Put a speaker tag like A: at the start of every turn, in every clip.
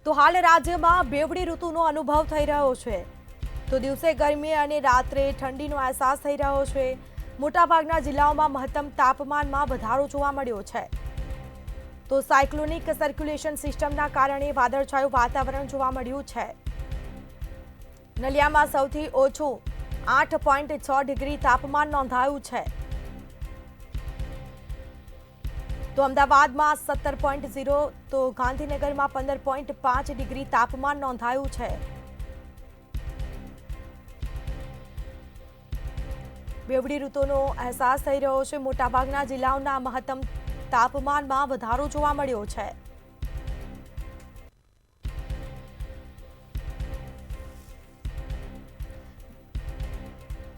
A: તો હાલ રાજ્યમાં બેવડી ઋતુનો અનુભવ થઈ રહ્યો છે। તો દિવસે ગરમી અને રાત્રે ઠંડીનો અહેસાસ થઈ રહ્યો છે। મોટાભાગના જિલ્લાઓમાં મહત્તમ તાપમાનમાં વધારો જોવા મળ્યો છે। તો સાયક્લોનિક સર્ક્યુલેશન સિસ્ટમના કારણે વાદળછાયું વાતાવરણ જોવા મળ્યું છે। નલિયામાં સૌથી ઓછું 8.6 ડિગ્રી તાપમાન નોંધાયું છે। તો અમદાવાદમાં 17.0 તો ગાંધીનગરમાં 15.5 ડિગ્રી તાપમાન નોંધાયું છે। બેવડી ઋતુનો અહેસાસ થઈ રહ્યો છે। મોટાભાગના જિલ્લાઓના મહત્તમ તાપમાનમાં વધારો જોવા મળ્યો છે।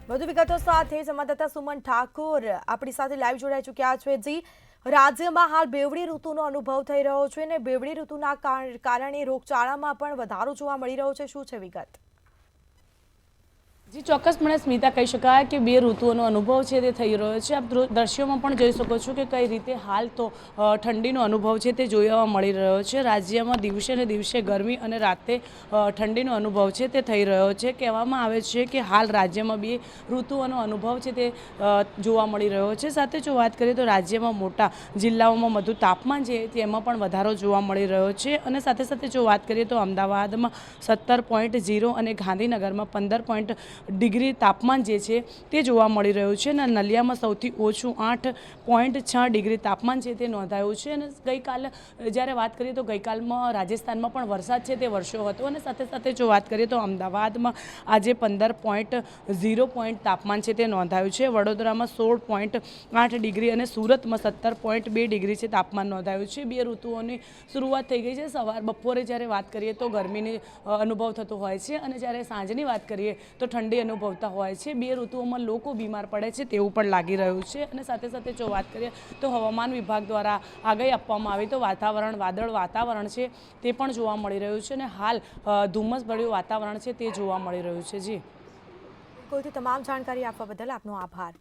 A: વધુ વિગતો સાથે સંવાદદાતા સુમન ઠાકોર આપણી સાથે લાઈવ જોડાઈ ચૂક્યા છે। જી, રાજ્યમાં હાલ બેવડી ઋતુનો અનુભવ થઈ રહ્યો છે અને બેવડી ઋતુના કારણે રોગચાળામાં પણ વધારો જોવા મળી રહ્યો છે, શું છે વિગત?
B: જી, ચોક્કસપણે સ્મિતા કહી શકાય કે બે ઋતુઓનો અનુભવ છે તે થઈ રહ્યો છે। આપ દ્રશ્યોમાં પણ જોઈ શકો છો કે કઈ રીતે હાલ તો ઠંડીનો અનુભવ છે તે જોવા મળી રહ્યો છે। રાજ્યમાં દિવસે ને દિવસે ગરમી અને રાતે ઠંડીનો અનુભવ છે તે થઈ રહ્યો છે। કહેવામાં આવે છે કે હાલ રાજ્યમાં બે ઋતુઓનો અનુભવ છે તે જોવા મળી રહ્યો છે। સાથે જો વાત કરીએ તો રાજ્યમાં મોટા જિલ્લાઓમાં વધુ તાપમાન છે તેમાં પણ વધારો જોવા મળી રહ્યો છે। અને સાથે સાથે જો વાત કરીએ તો અમદાવાદમાં 17.0 અને ગાંધીનગરમાં 15 ડિગ્રી તાપમાન જે છે તે જોવા મળી રહ્યું છે। અને નલિયામાં સૌથી ઓછું 8.6 ડિગ્રી તાપમાન છે તે નોંધાયું છે। અને ગઈકાલે જ્યારે વાત કરીએ તો ગઈકાલમાં રાજસ્થાનમાં પણ વરસાદ છે તે વરસ્યો હતો। અને સાથે સાથે જો વાત કરીએ તો અમદાવાદમાં આજે 15.0 તાપમાન છે તે નોંધાયું છે। વડોદરામાં 16.8 ડિગ્રી અને સુરતમાં 17.2 ડિગ્રી છે તાપમાન નોંધાયું છે। બે ઋતુઓની શરૂઆત થઈ ગઈ છે। બપોરે જ્યારે વાત કરીએ તો ગરમીની અનુભવ થતો હોય છે અને જ્યારે સાંજની વાત કરીએ તો ઠંડી અનુભવતા હોય છે। બે ઋતુઓમાં લોકો બીમાર પડે છે તેવું પણ લાગી રહ્યું છે। અને સાથે સાથે જો વાત કરીએ તો હવામાન વિભાગ દ્વારા આગાહી આપવામાં આવી તો વાદળ વાતાવરણ છે તે પણ જોવા મળી રહ્યું છે અને હાલ ધુમ્મસભર્યું વાતાવરણ છે તે જોવા મળી રહ્યું છે। જી,
A: બિલકુલ, તમામ જાણકારી આપવા બદલ આપનો આભાર।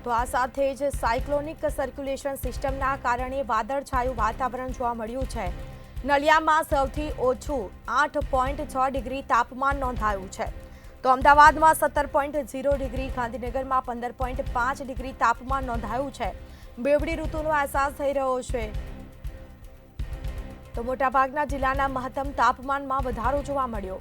A: તો આ સાથે જ સાયક્લોનિક સર્ક્યુલેશન સિસ્ટમના કારણે વાદળછાયું વાતાવરણ જોવા મળ્યું છે। નલિયામાં સૌથી ઓછું 8.6 ડિગ્રી તાપમાન નોંધાયું છે। તો અમદાવાદમાં 17.0 ડિગ્રી, ગાંધીનગરમાં 15.5 ડિગ્રી તાપમાન નોંધાયું છે। બેવડી ઋતુનો અહેસાસ થઈ રહ્યો છે। તો મોટાભાગના જિલ્લાના મહત્તમ તાપમાનમાં વધારો જોવા મળ્યો।